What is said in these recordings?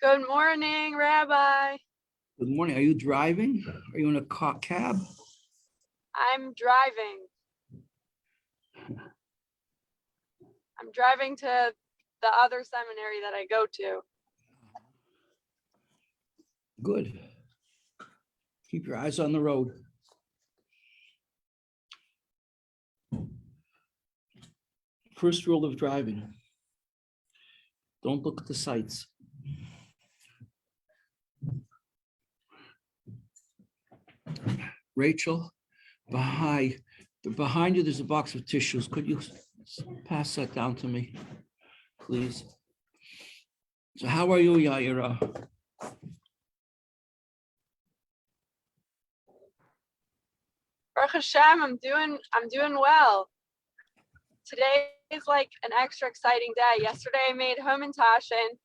Good morning, Rabbi. Good morning. Are you driving? Are you in a cab? I'm driving. I'm driving to the other seminary that I go to. Good. Keep your eyes on the road. First rule of driving: don't look at the sights. Rachel, behind you, there's a box of tissues. Could you pass that down to me, please? So how are you, Yaira? Baruch Hashem, I'm doing well. Today is like an extra exciting day. Yesterday I made Hamantashen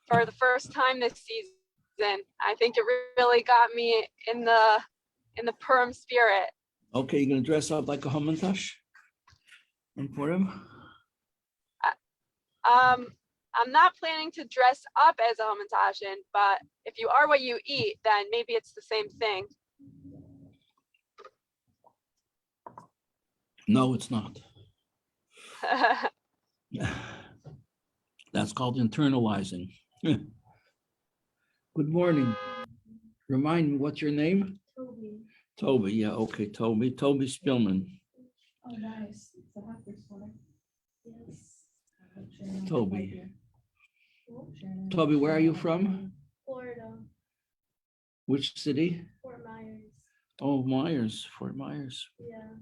for the first time this season. I think it really got me in the Purim spirit. Okay, you're gonna dress up like a Hamantash in Purim? I'm not planning to dress up as a Hamantashen, but if you are what you eat, then maybe it's the same thing. No, it's not. That's called internalizing. Good morning. Remind me, what's your name? Toby. Toby, yeah, okay, Toby. Toby Spillman. Oh, nice. It's a happy one. Yes. Toby. Toby, where are you from? Florida. Which city? Fort Myers. Oh, Myers, Fort Myers. Yeah.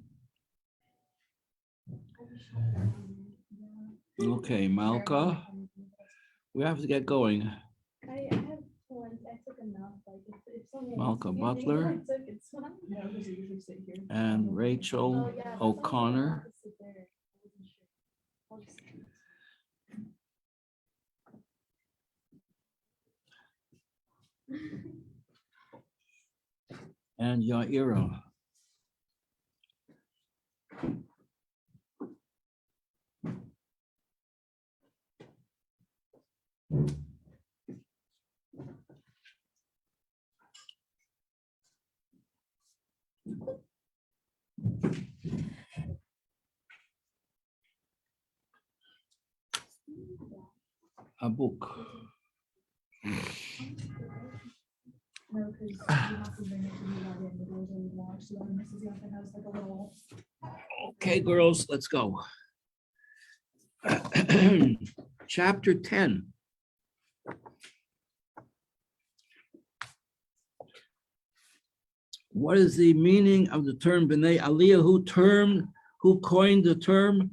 Okay, Malka. We have to get going. I have one. I took enough. Like if someone Malka Butler. it's fine. No, because you usually sit here. And Rachel Oh, yeah, O'Connor. I'll sit there. I wasn't sure. I'll just sit. And Yaira. A book. No, because you have to bring it to the lobby and the doors are locked, so then Mrs. Young has like a little. Okay, girls, let's go. Chapter 10. What is the meaning of the term B'nai Aliyah? Who coined the term?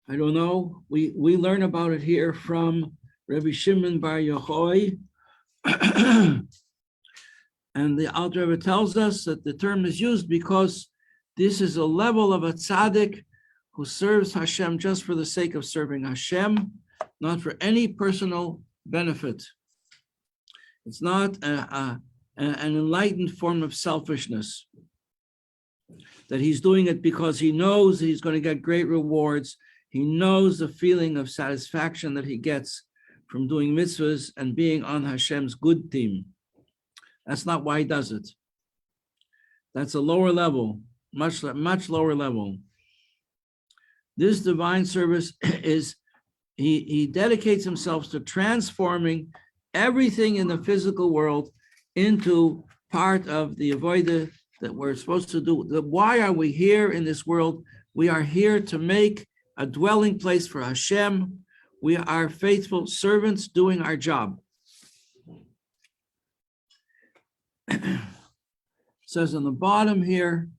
I don't know. We learn about it here from Rabbi Shimon Bar Yochai. And the Alter Rebbe tells us that the term is used because this is a level of a tzaddik who serves Hashem just for the sake of serving Hashem, not for any personal benefit. It's not an enlightened form of selfishness, that he's doing it because he knows that he's going to get great rewards. He knows the feeling of satisfaction that he gets from doing mitzvahs and being on Hashem's good team. That's not why he does it. That's a lower level, much lower level. This divine service is, he dedicates himself to transforming everything in the physical world into part of the avodah that we're supposed to do. Why are we here in this world? We are here to make a dwelling place for Hashem. We are faithful servants doing our job. Says on the bottom here,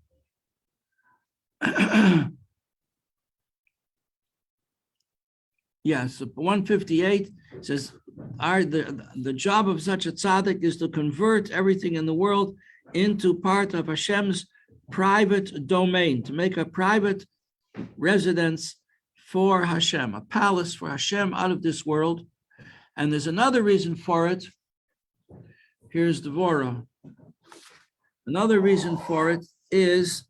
yes, 158 says, the job of such a tzaddik is to convert everything in the world into part of Hashem's private domain, to make a private residence for Hashem, a palace for Hashem out of this world. And there's another reason for it. Here's Devorah. Another reason for it is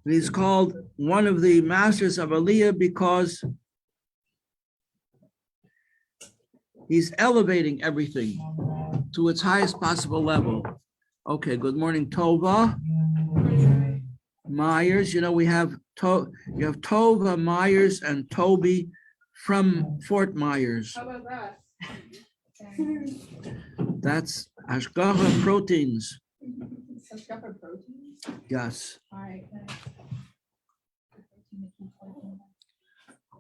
And he's called one of the masters of Aliyah because he's elevating everything to its highest possible level. Okay, good morning, Tova. Myers, you know, we have you have Tova, Myers, and Toby from Fort Myers. How about that? That's Ashgaha Proteins. Ashgaha Proteins? Yes. All right.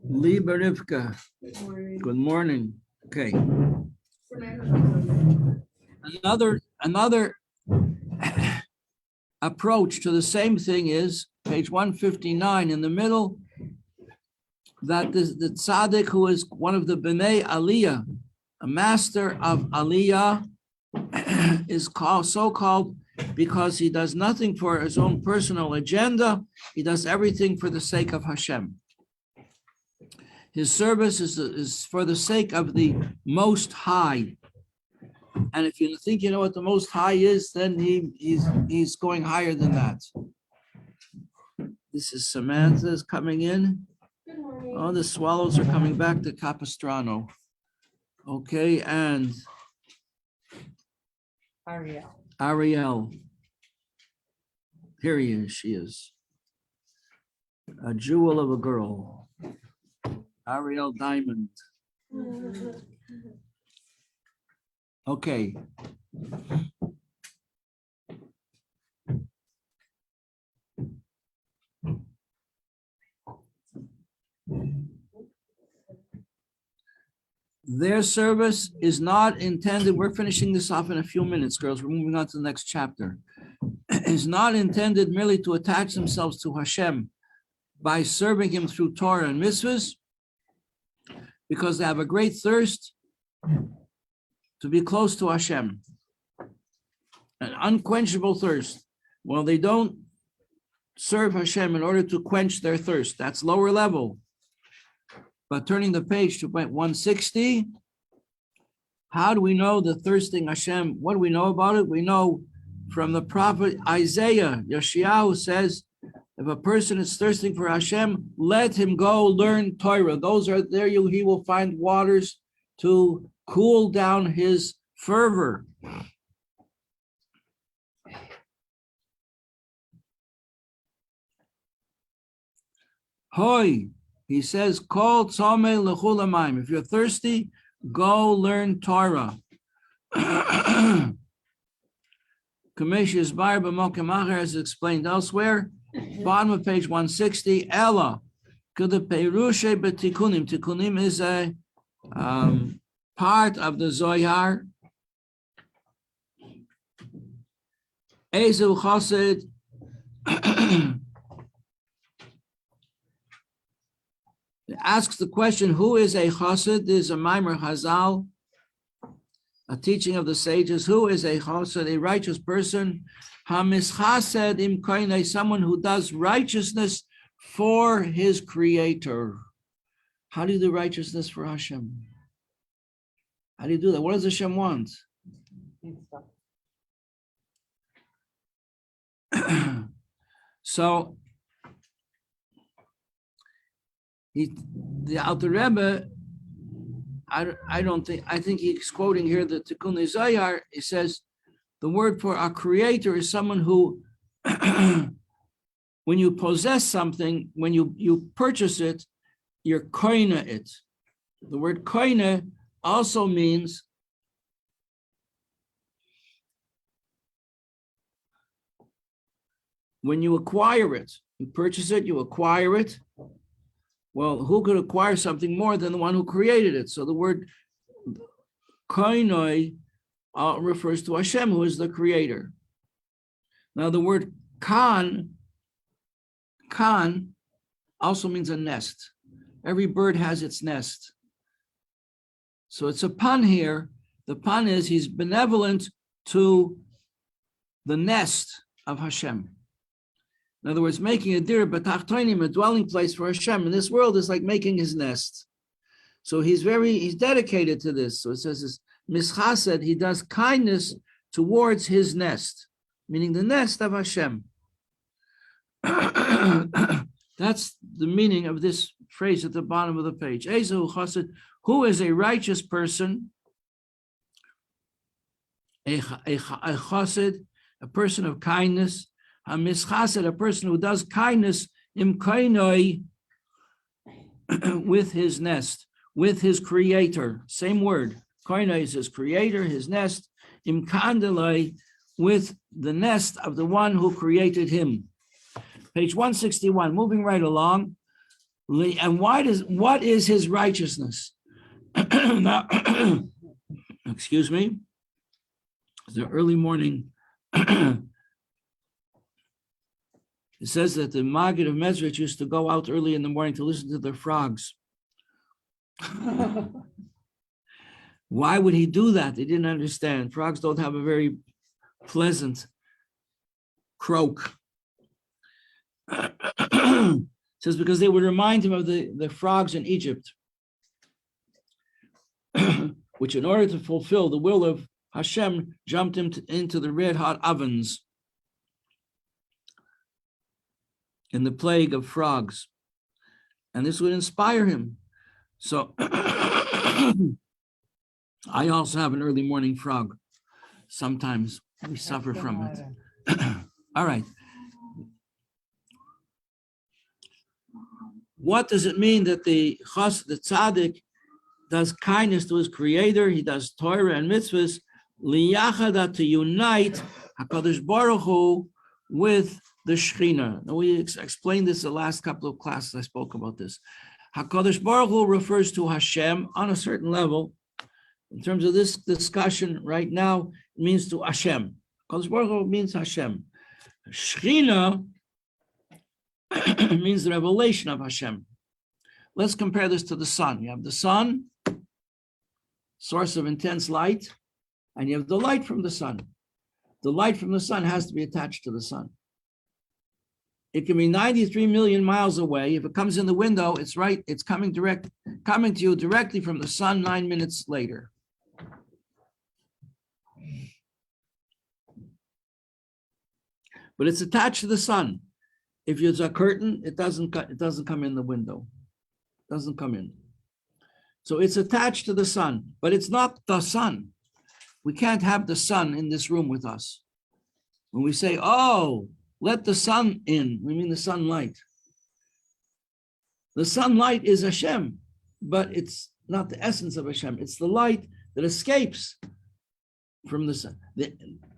Liebe Rivka. Good morning. Okay. Another approach to the same thing is page 159 in the middle, that the tzaddik who is one of the B'nai Aliyah, a master of Aliyah, is so called because he does nothing for his own personal agenda. He does everything for the sake of Hashem. His service is for the sake of the Most High. And if you think you know what the Most High is, then he's going higher than that. This is Samantha's coming in. Good morning. Oh, the swallows are coming back to Capistrano. Okay, and Ariel. Here he is, she is. A jewel of a girl. Ariel Diamond. Okay. Their service is not intended, we're finishing this off in a few minutes, girls. We're moving on to the next chapter. Is not intended merely to attach themselves to Hashem by serving him through Torah and mitzvahs, because they have a great thirst to be close to Hashem, an unquenchable thirst. Well, they don't serve Hashem in order to quench their thirst. That's lower level. But turning the page to 160, how do we know the thirsting Hashem? What do we know about it? We know from the prophet Isaiah. Yeshayahu says, if a person is thirsting for Hashem, let him go learn Torah. Those are there. He will find waters to cool down his fervor. Hoi, he says, Kol tzomei l'chul hamayim. If you're thirsty, go learn Torah. Kameshis Bar b'mokem acher, as explained elsewhere, bottom of page 160. Ella, k'depeirushe b'tikunim. Tikunim is a part of the Zohar. Ezu Chassid. Asks the question, who is a Chassid? This is a Maimer Chazal, a teaching of the sages. Who is a Chassid? A righteous person. Hamischased im koinei, someone who does righteousness for his creator. How do you do righteousness for Hashem? How do you do that? What does Hashem want? So, the Alter Rebbe, I think he's quoting here the Tikkun Zohar. He says the word for a creator is someone who, when you possess something, when you purchase it, you're koina it. The word koina also means when you acquire it, you purchase it, you acquire it. Well, who could acquire something more than the one who created it? So the word koinoi refers to Hashem, who is the creator. Now the word kan also means a nest. Every bird has its nest. So it's a pun here. The pun is he's benevolent to the nest of Hashem. In other words, making a dir b'tachtonim, a dwelling place for Hashem in this world is like making his nest. So he's dedicated to this. So it says this mischased, he does kindness towards his nest, meaning the nest of Hashem. That's the meaning of this phrase at the bottom of the page. Ezehu chassid, who is a righteous person, a chassid, a person of kindness, a mischassid, a person who does kindness, im kainoi, with his nest, with his creator, same word. Kainoi is his creator, his nest, im kandeloi, with the nest of the one who created him. Page 161, moving right along. And what is his righteousness? Now, excuse me, the early morning. It says that the Maggid of Mezrich used to go out early in the morning to listen to the frogs. Why would he do that? They didn't understand. Frogs don't have a very pleasant croak. It says because they would remind him of the frogs in Egypt, which in order to fulfill the will of Hashem, jumped him into the red hot ovens in the plague of frogs. And this would inspire him. So I also have an early morning frog. Sometimes we suffer from it. All right. What does it mean that the tzaddik does kindness to his creator? He does Torah and mitzvahs, liyachada, to unite HaKadosh Baruch Hu with the Shekhinah. Now we explained this the last couple of classes. I spoke about this. HaKadosh Baruch Hu refers to Hashem on a certain level. In terms of this discussion right now, it means to Hashem. HaKadosh Baruch Hu means Hashem. Shekhinah means the revelation of Hashem. Let's compare this to the sun. You have the sun, source of intense light, and you have the light from the sun. The light from the sun has to be attached to the sun. It can be 93 million miles away. If it comes in the window, it's right, it's coming to you directly from the sun 9 minutes later. But it's attached to the sun. If it's a curtain, it doesn't come in the window. It doesn't come in. So it's attached to the sun, but it's not the sun. We can't have the sun in this room with us. When we say, oh, let the sun in, we mean the sunlight. The sunlight is Hashem, but it's not the essence of Hashem. It's the light that escapes from the sun. The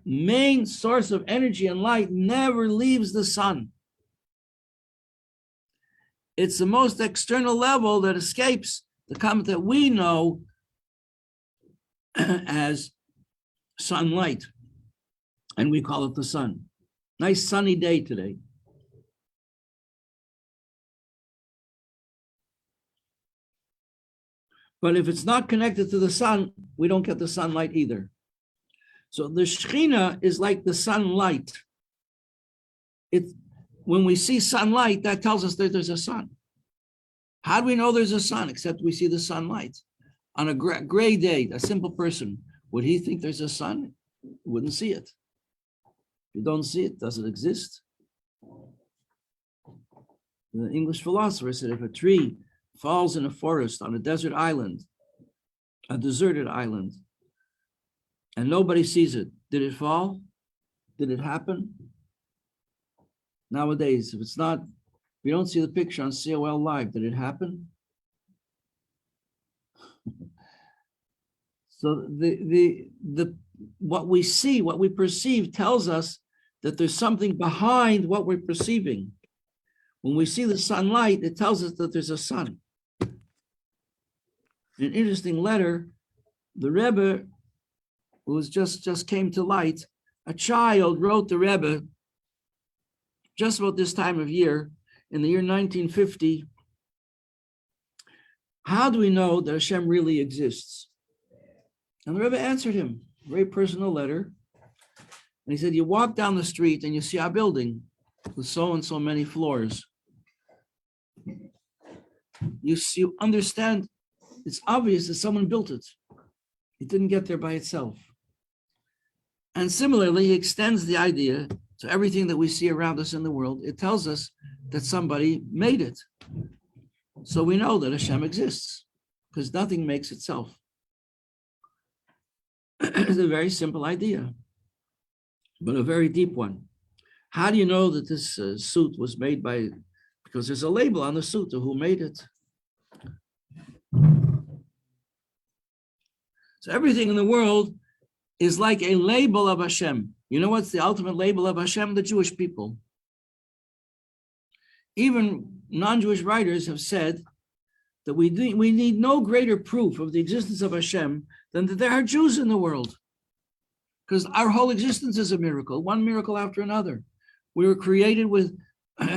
main source of energy and light never leaves the sun. It's the most external level that escapes the comet that we know as sunlight, and we call it the sun. Nice sunny day today. But if it's not connected to the sun, we don't get the sunlight either. So the Shekhinah is like the sunlight. When we see sunlight, that tells us that there's a sun. How do we know there's a sun except we see the sunlight? On a gray day, a simple person, would he think there's a sun? He wouldn't see it. If you don't see it, does it exist? The English philosopher said if a tree falls in a forest on a desert island, a deserted island, and nobody sees it, did it fall? Did it happen? Nowadays, if you don't see the picture on COL Live, did it happen? So what we see, what we perceive tells us that there's something behind what we're perceiving. When we see the sunlight, it tells us that there's a sun. In an interesting letter, the Rebbe, who was just came to light, a child wrote the Rebbe just about this time of year, in the year 1950, how do we know that Hashem really exists? And the Rebbe answered him, a very personal letter. And he said, you walk down the street and you see a building with so and so many floors. You understand, it's obvious that someone built it. It didn't get there by itself. And similarly, he extends the idea to everything that we see around us in the world. It tells us that somebody made it. So we know that Hashem exists, because nothing makes itself. It's a very simple idea, but a very deep one. How do you know that this suit was made by, because there's a label on the suit of who made it. So everything in the world is like a label of Hashem. You know what's the ultimate label of Hashem? The Jewish people. Even non-Jewish writers have said that we need no greater proof of the existence of Hashem than that there are Jews in the world. Because our whole existence is a miracle, one miracle after another. We were created with,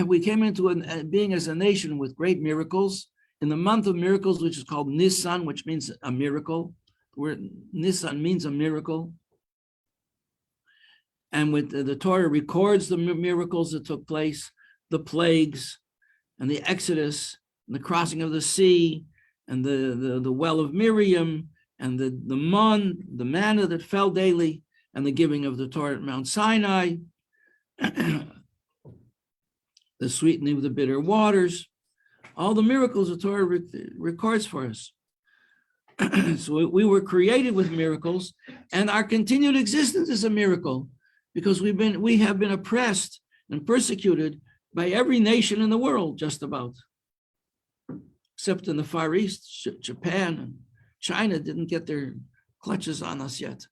we came into being as a nation with great miracles. In the month of miracles, which is called Nisan, which means a miracle. The word Nisan means a miracle. And with the Torah records the miracles that took place, the plagues, and the Exodus, and the crossing of the sea, and the well of Miriam, and the manna that fell daily, and the giving of the Torah at Mount Sinai, the sweetening of the bitter waters, all the miracles the Torah records for us. So we were created with miracles, and our continued existence is a miracle, because we have been oppressed and persecuted by every nation in the world, just about, except in the Far East. Japan and China didn't get their clutches on us yet.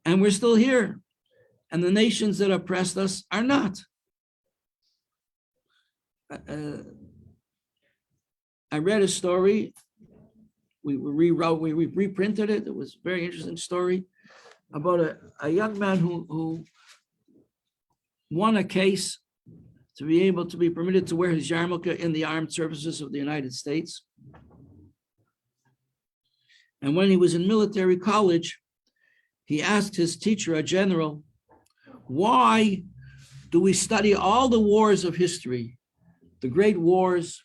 And we're still here, and the nations that oppressed us are not. I read a story. We reprinted it. It was a very interesting story about a young man who won a case to be able to be permitted to wear his yarmulke in the armed services of the United States. And when he was in military college, he asked his teacher, a general, why do we study all the wars of history, the great wars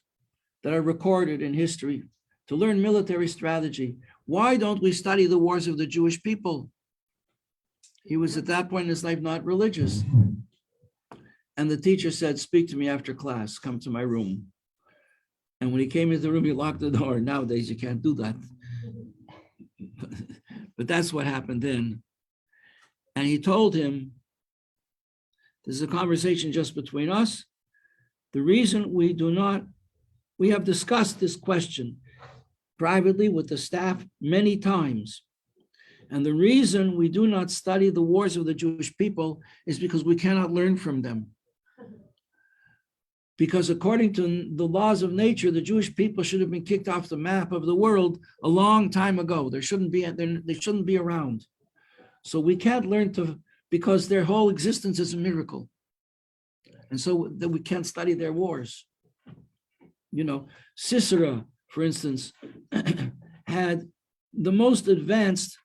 that are recorded in history, to learn military strategy? Why don't we study the wars of the Jewish people? He was at that point in his life not religious. And the teacher said, speak to me after class, come to my room. And when he came into the room, he locked the door. Nowadays, you can't do that. But that's what happened then. And he told him, this is a conversation just between us. The reason we have discussed this question privately with the staff many times. And the reason we do not study the wars of the Jewish people is because we cannot learn from them. Because according to the laws of nature, the Jewish people should have been kicked off the map of the world a long time ago. They shouldn't be around. So we can't learn because their whole existence is a miracle. And so that we can't study their wars. You know, Sisera, for instance, had the most advanced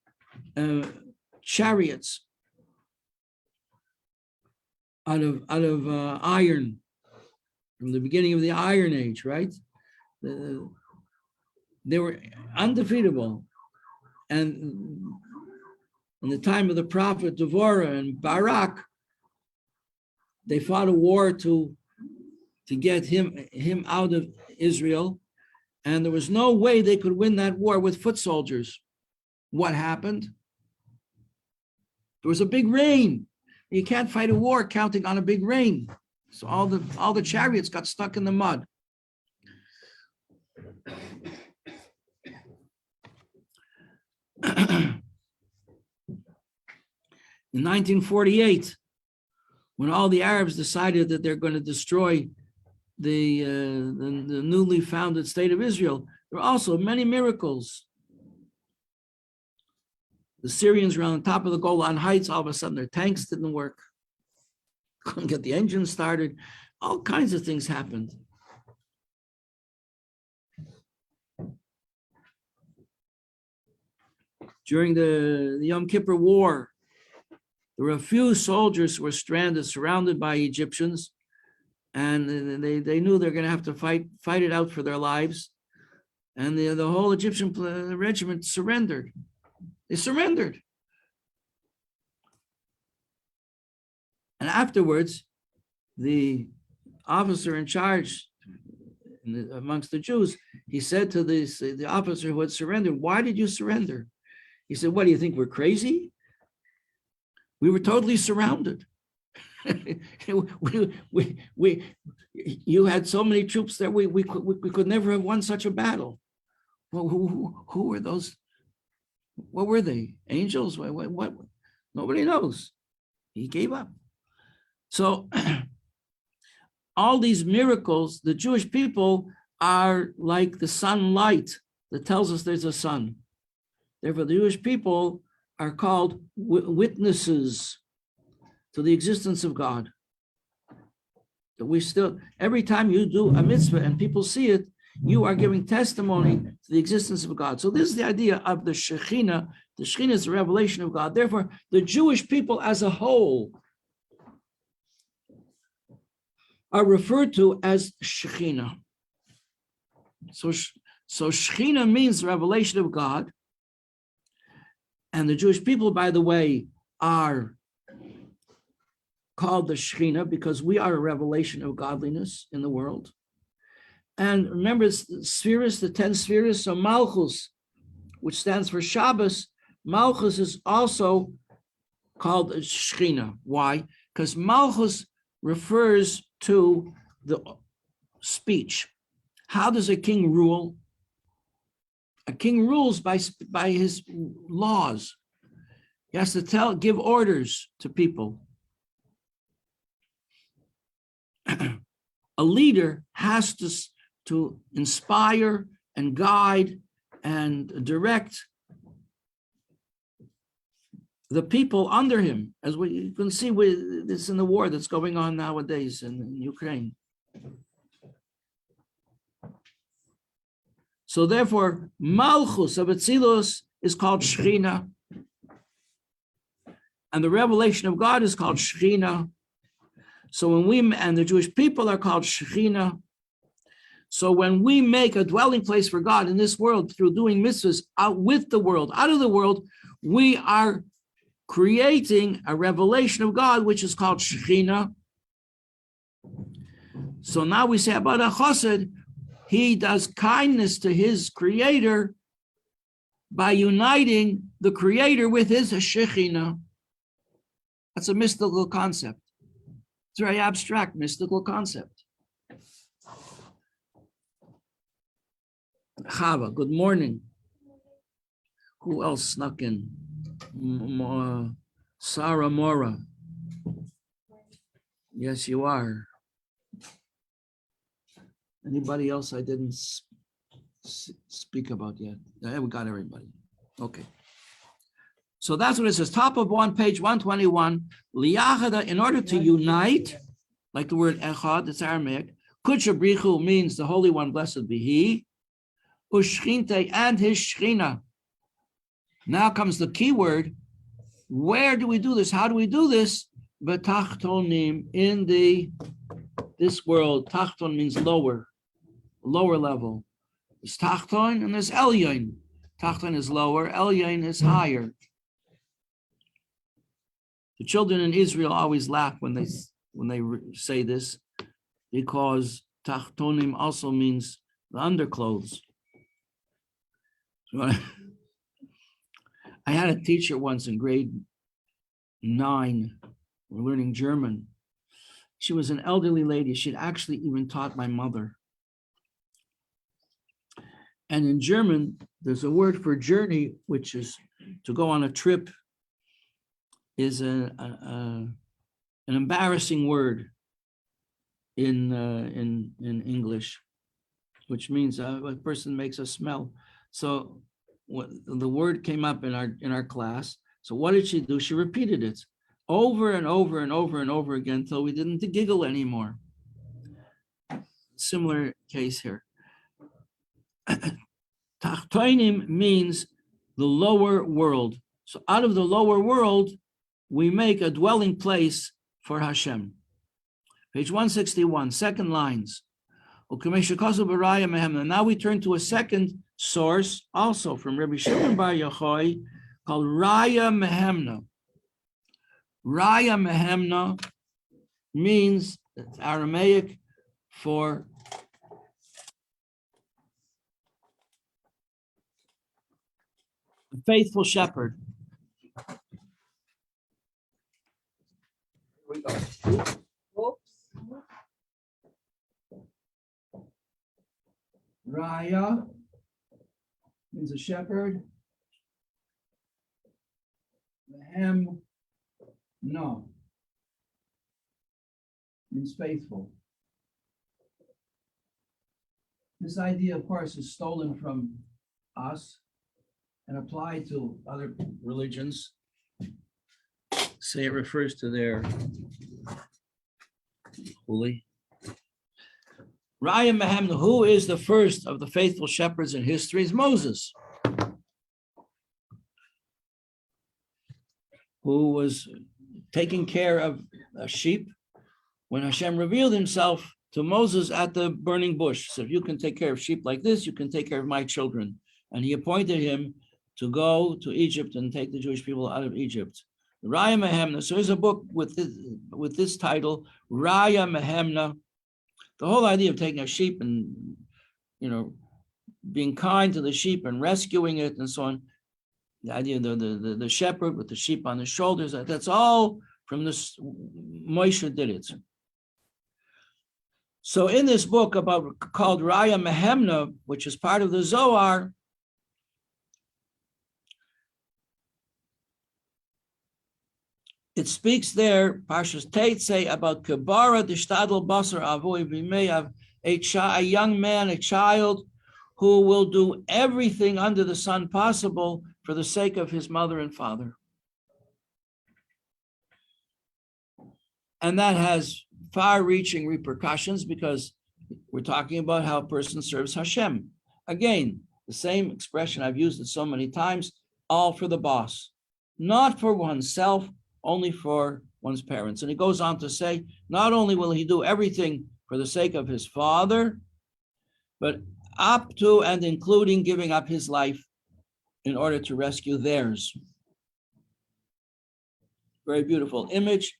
chariots out of iron from the beginning of the Iron Age, right? They were undefeatable. And in the time of the prophet Devorah and Barak, they fought a war to get him out of Israel. And there was no way they could win that war with foot soldiers. What happened? There was a big rain. You can't fight a war counting on a big rain. So all the chariots got stuck in the mud. In 1948, when all the Arabs decided that they're going to destroy the newly founded state of Israel, there were also many miracles. The Syrians were on top of the Golan Heights. All of a sudden, their tanks didn't work. Couldn't get the engine started. All kinds of things happened. During the Yom Kippur War, there were a few soldiers who were stranded, surrounded by Egyptians, and they knew they're going to have to fight it out for their lives. And the whole Egyptian regiment surrendered. They surrendered. And afterwards, the officer in charge amongst the Jews, he said to the officer who had surrendered, "Why did you surrender?" He said, "What, do you think we're crazy? We were totally surrounded. You had so many troops that we could never have won such a battle." Well, who were those? What were they? Angels? What? Nobody knows. He gave up. So all these miracles, the Jewish people are like the sunlight that tells us there's a sun. Therefore, the Jewish people are called witnesses to the existence of God. That we still, every time you do a mitzvah and people see it, you are giving testimony to the existence of God. So this is the idea of the Shekhinah. The Shekhinah is the revelation of God. Therefore, the Jewish people as a whole are referred to as Shekhinah. So Shekhinah means the revelation of God. And the Jewish people, by the way, are called the Shekhinah because we are a revelation of godliness in the world. And remember, it's the spheres, the 10 spheres. So Malchus, which stands for Shabbos, Malchus is also called Shekhinah. Why? Because Malchus refers to the speech. How does a king rule? A king rules by his laws. He has to give orders to people. A leader has to inspire and guide and direct the people under him, as you can see with this in the war that's going on nowadays in Ukraine. So therefore, Malchus of Atzilus is called Shekhinah, and the revelation of God is called Shekhinah. So and the Jewish people are called Shekhinah. So when we make a dwelling place for God in this world through doing mitzvahs out of the world, we are creating a revelation of God, which is called Shekhinah. So now we say about a chassid, he does kindness to his creator by uniting the creator with his Shekhinah. That's a mystical concept. It's a very abstract, mystical concept. Chava, good morning. Who else snuck in? Sarah Mora. Yes, you are. Anybody else I didn't speak about yet? Yeah, we got everybody. Okay. So that's what it says. Top of page 121. Liyachada, in order to unite, like the word echad, it's Aramaic. Kudsha Brichu means the Holy One, blessed be He. Ushchinte, and His Shechina. Now comes the key word. Where do we do this? How do we do this? Betachtonim, in this world. Tachton means lower level. There's tachton and there's elyon. Tachton is lower, elyon is higher. The children in Israel always laugh when they say this, because tachtonim also means the underclothes. I had a teacher once in grade 9, we're learning German. She was an elderly lady. She'd actually even taught my mother. And in German, there's a word for journey, which is to go on a trip, is an embarrassing word in English, which means a person makes a smell. So the word came up in our class. So what did she do? She repeated it over and over and over and over again until we didn't giggle anymore. Similar case here. Tachtonim means the lower world. So out of the lower world, we make a dwelling place for Hashem. Page 161, second lines. Now we turn to a second source, also from Rabbi Shimon Bar Yochai, called Raya Mehemna. Raya Mehemna means, it's Aramaic for faithful shepherd. Here we go. Oops. Raya means a shepherd. Mehem, no, means faithful. This idea, of course, is stolen from us and applied to other religions. Say it refers to their holy. Raya Mehem, who is the first of the faithful shepherds in history, is Moses, who was taking care of sheep when Hashem revealed himself to Moses at the burning bush. So if you can take care of sheep like this, you can take care of my children. And he appointed him to go to Egypt and take the Jewish people out of Egypt. Raya Mehemna. So there's a book with this title, Raya Mehemna. The whole idea of taking a sheep and, being kind to the sheep and rescuing it and so on. The idea of the shepherd with the sheep on his shoulders, that's all from this, Moshe did it. So in this book called Raya Mehemna, which is part of the Zohar, it speaks there, Parshas Tetzei, about Kebara Dishtadel Basar Avoy V'Meyav, a young man, a child, who will do everything under the sun possible for the sake of his mother and father. And that has far-reaching repercussions because we're talking about how a person serves Hashem. Again, the same expression, I've used it so many times, all for the boss, not for oneself, only for one's parents. And he goes on to say, not only will he do everything for the sake of his father, but up to and including giving up his life in order to rescue theirs. Very beautiful image,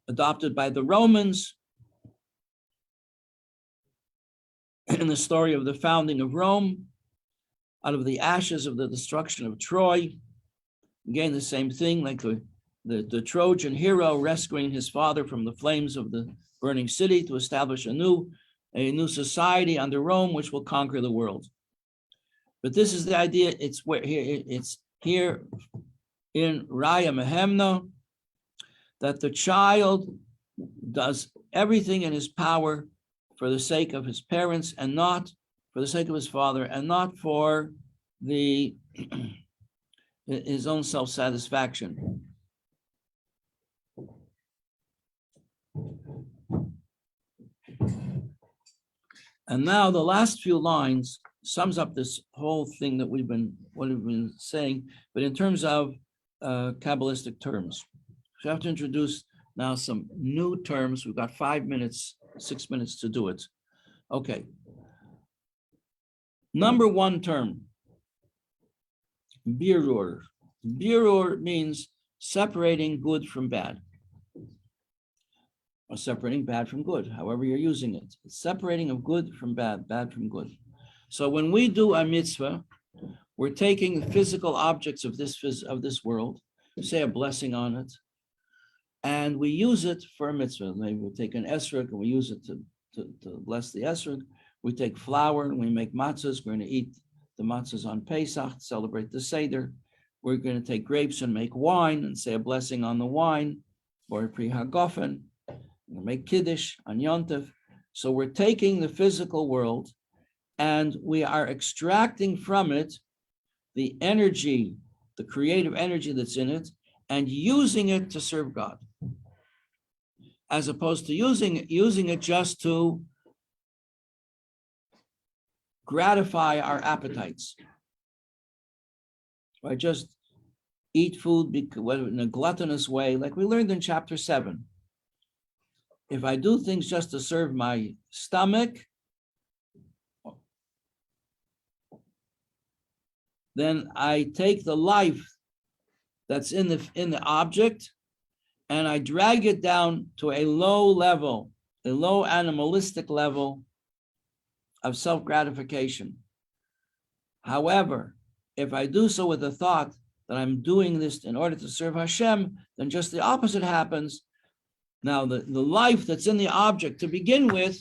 adopted by the Romans in the story of the founding of Rome, out of the ashes of the destruction of Troy. Again, the same thing, like the Trojan hero rescuing his father from the flames of the burning city to establish a new society under Rome, which will conquer the world. But this is the idea. It's here in Raya Mehemna that the child does everything in his power for the sake of his parents and not for the sake of his father and not for his own self-satisfaction. And now the last few lines sums up this whole thing that we've been saying, but in terms of Kabbalistic terms. So I have to introduce now some new terms. We've got 5 minutes, 6 minutes to do it. Okay. Number one term, birur. Birur means separating good from bad. Or separating bad from good, however you're using it. It's separating of good from bad, bad from good. So when we do a mitzvah, we're taking the physical objects of this world, say a blessing on it, and we use it for a mitzvah. Maybe we take an esrog and we use it to bless the esrog. We take flour and we make matzahs. We're going to eat the matzahs on Pesach, celebrate the Seder. We're going to take grapes and make wine and say a blessing on the wine, or pri hagofen. We make kiddush on Yom Tov. So we're taking the physical world and we are extracting from it the energy, the creative energy that's in it, and using it to serve God, as opposed to using it just to gratify our appetites. Right? Just eat food in a gluttonous way, like we learned in chapter 7. If I do things just to serve my stomach, then I take the life that's in the object and I drag it down to a low level, a low animalistic level of self-gratification. However, if I do so with the thought that I'm doing this in order to serve Hashem, then just the opposite happens. Now, the life that's in the object to begin with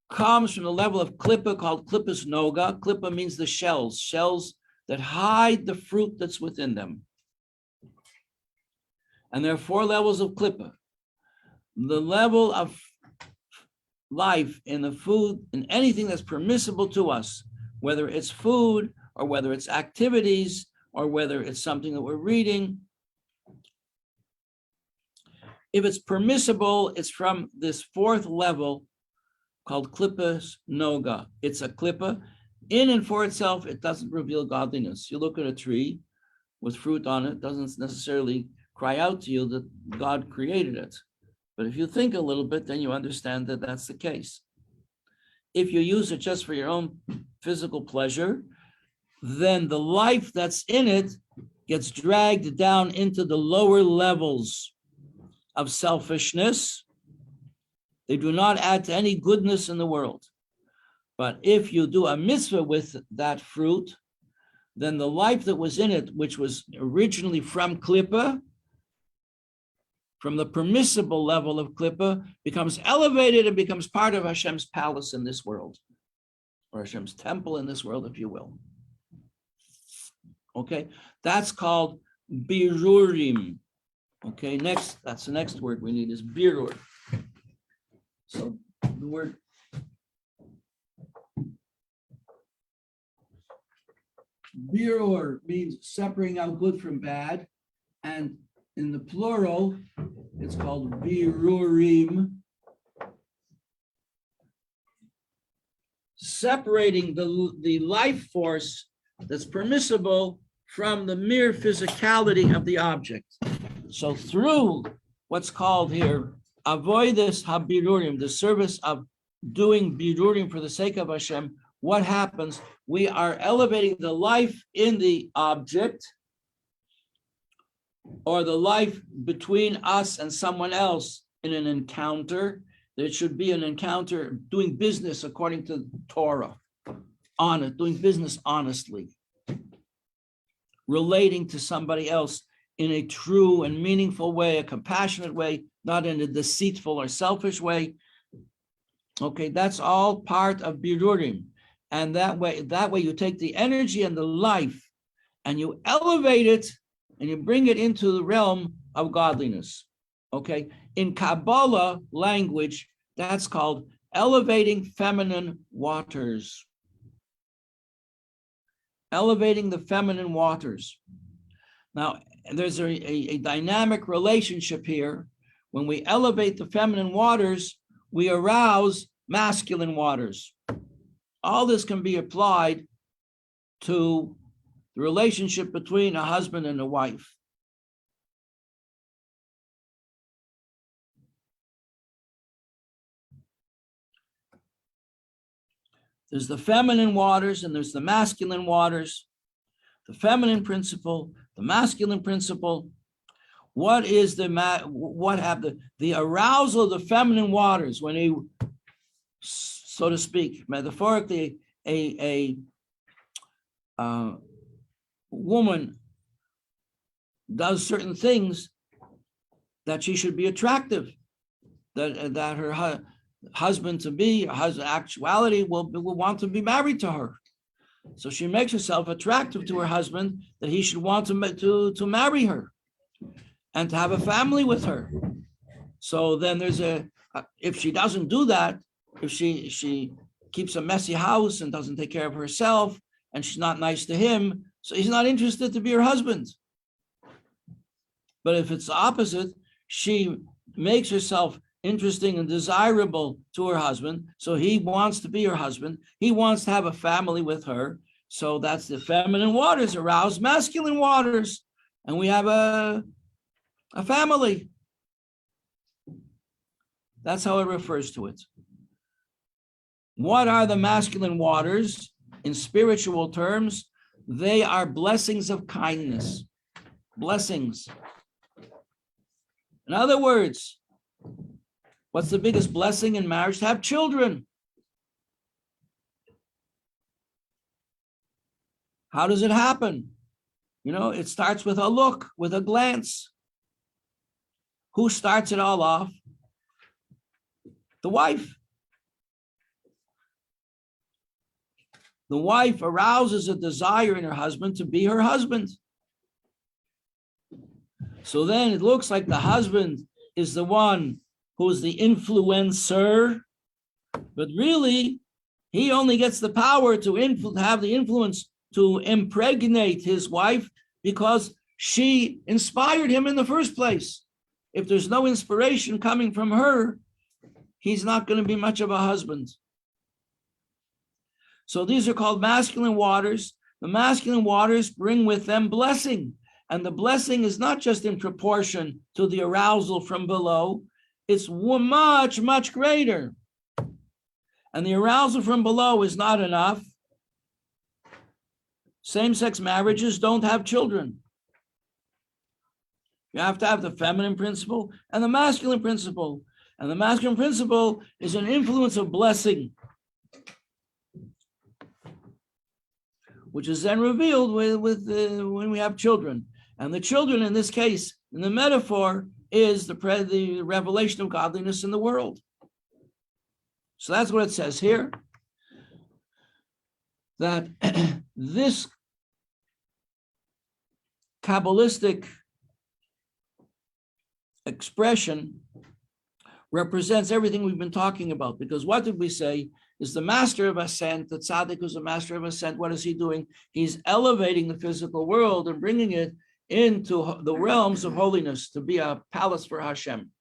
comes from the level of klippa called klippas noga. Klippa means the shells that hide the fruit that's within them. And there are 4 levels of klippa. The level of life in the food, in anything that's permissible to us, whether it's food or whether it's activities or whether it's something that we're reading. If it's permissible, it's from this 4th level called klippas noga. It's a klippa. In and for itself, it doesn't reveal godliness. You look at a tree with fruit on it, doesn't necessarily cry out to you that God created it. But if you think a little bit, then you understand that that's the case. If you use it just for your own physical pleasure, then the life that's in it gets dragged down into the lower levels of selfishness. They do not add to any goodness in the world. But if you do a mitzvah with that fruit, then the life that was in it, which was originally from klippa, from the permissible level of klippa, becomes elevated and becomes part of Hashem's palace in this world, or Hashem's temple in this world, if you will. Okay, that's called birurim. Okay, next, that's the next word we need is birur. So the word birur means separating out good from bad, and in the plural, it's called birurim. Separating the life force that's permissible from the mere physicality of the object. So through what's called here, avoidus habirurim, the service of doing birurim for the sake of Hashem, what happens? We are elevating the life in the object, or the life between us and someone else in an encounter. There should be an encounter doing business according to Torah, doing business honestly, relating to somebody else in a true and meaningful way, a compassionate way, not in a deceitful or selfish way. Okay, that's all part of birurim. And that way you take the energy and the life and you elevate it and you bring it into the realm of godliness. Okay, in Kabbalah language, that's called elevating feminine waters. Elevating the feminine waters. Now, there's a dynamic relationship here. When we elevate the feminine waters, we arouse masculine waters. All this can be applied to the relationship between a husband and a wife. There's the feminine waters and there's the masculine waters. The feminine principle, the masculine principle. What is the arousal of the feminine waters when he, so to speak, metaphorically, a woman does certain things that she should be attractive, that her husband to be, actuality will want to be married to her. So she makes herself attractive to her husband that he should want to marry her and to have a family with her. So then there's if she doesn't do that, if she keeps a messy house and doesn't take care of herself and she's not nice to him, so he's not interested to be her husband. But if it's the opposite, she makes herself interesting and desirable to her husband, so he wants to be her husband. He wants to have a family with her. So that's the feminine waters arouse masculine waters, and we have a family. That's how it refers to it. What are the masculine waters in spiritual terms? They are blessings of kindness. Blessings. In other words, what's the biggest blessing in marriage? To have children. How does it happen? It starts with a look, with a glance. Who starts it all off? The wife. The wife arouses a desire in her husband to be her husband. So then it looks like the husband is the one who's the influencer, but really he only gets the power to have the influence to impregnate his wife because she inspired him in the first place. If there's no inspiration coming from her, he's not going to be much of a husband. So these are called masculine waters. The masculine waters bring with them blessing. And the blessing is not just in proportion to the arousal from below. It's much, much greater. And the arousal from below is not enough. Same-sex marriages don't have children. You have to have the feminine principle and the masculine principle. And the masculine principle is an influence of blessing, which is then revealed when we have children. And the children in this case, in the metaphor, is the revelation of godliness in the world. So that's what it says here, that this Kabbalistic expression represents everything we've been talking about. Because what did we say? Is the master of ascent, the tzaddik who's a master of ascent, what is he doing? He's elevating the physical world and bringing it into the realms of holiness to be a palace for Hashem.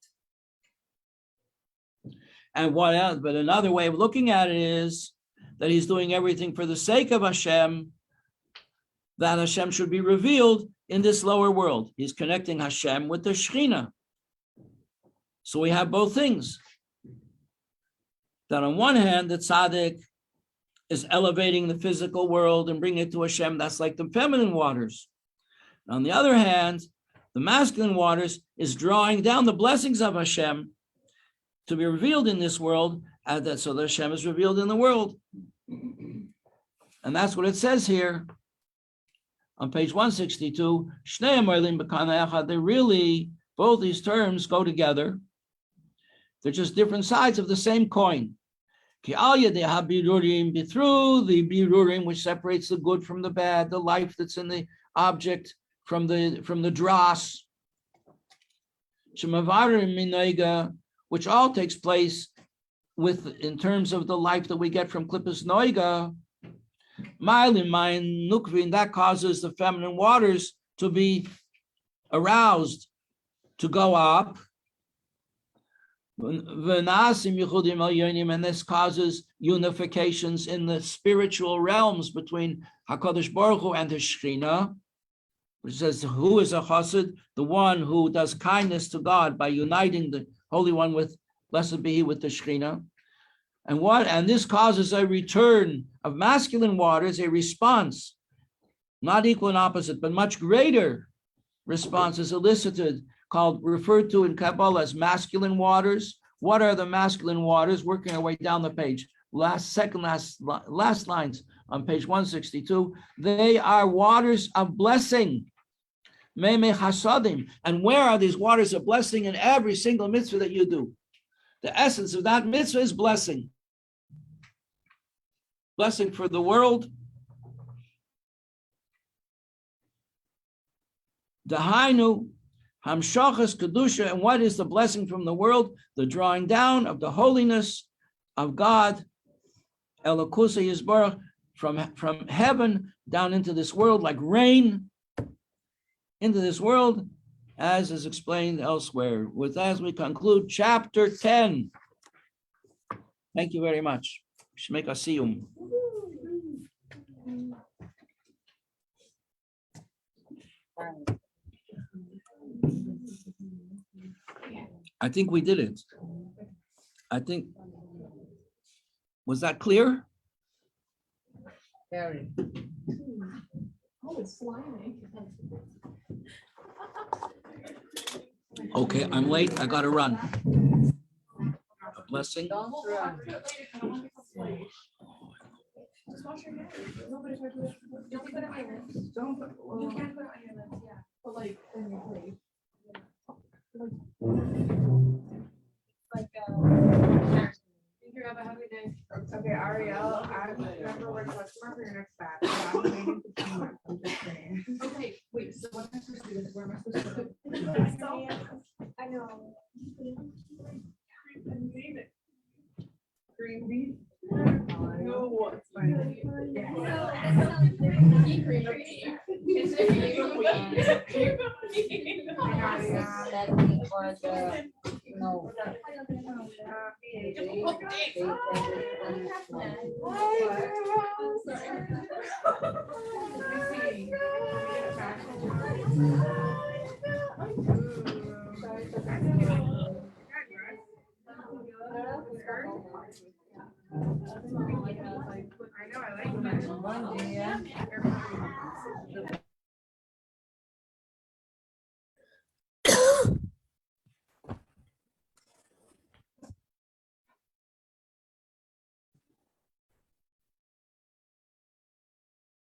And what else? But another way of looking at it is that he's doing everything for the sake of Hashem, that Hashem should be revealed in this lower world. He's connecting Hashem with the Shekhinah. So we have both things. That on one hand, the tzaddik is elevating the physical world and bringing it to Hashem. That's like the feminine waters. On the other hand, the masculine waters is drawing down the blessings of Hashem to be revealed in this world, so that Hashem is revealed in the world. And that's what it says here on page 162. They really, both these terms go together. They're just different sides of the same coin. Through the birurim, which separates the good from the bad, the life that's in the object from the dross, which all takes place in terms of the life that we get from klippus noiga. That causes the feminine waters to be aroused, to go up. And this causes unifications in the spiritual realms between HaKadosh Baruch Hu and his Shekhinah, which says, who is a chassid? The one who does kindness to God by uniting the Holy One with, blessed be he, with the Shekhinah. And this causes a return of masculine waters, a response, not equal and opposite, but much greater response is elicited, referred to in Kabbalah as masculine waters. What are the masculine waters? Working our way down the page. Last lines on page 162. They are waters of blessing. Meme chasadim. And where are these waters of blessing? In every single mitzvah that you do. The essence of that mitzvah is blessing. Blessing for the world. Dahainu hamshachas kedusha. And what is the blessing from the world? The drawing down of the holiness of God, Elokusa Yisbarach, from heaven down into this world, like rain into this world, as is explained elsewhere. With that, as we conclude chapter 10. Thank you very much. Shmei Kasiyum. I think we did it. Was that clear? Very. Oh, it's slimy. Okay, I'm late. I gotta run. A blessing. Just wash your hands. Nobody put it. Don't put it on your lips. Don't put. You can't put it on your lips, yeah. But like in your plate. Like, thank you, have a happy day. Okay, Ariel, I remember we're customer for your next batch. I'm waiting for 2 months. I'm just saying. Okay, wait, so what am I supposed to do? Where am I supposed to go? I know. Green bean? No, it's fine. I know, I like that.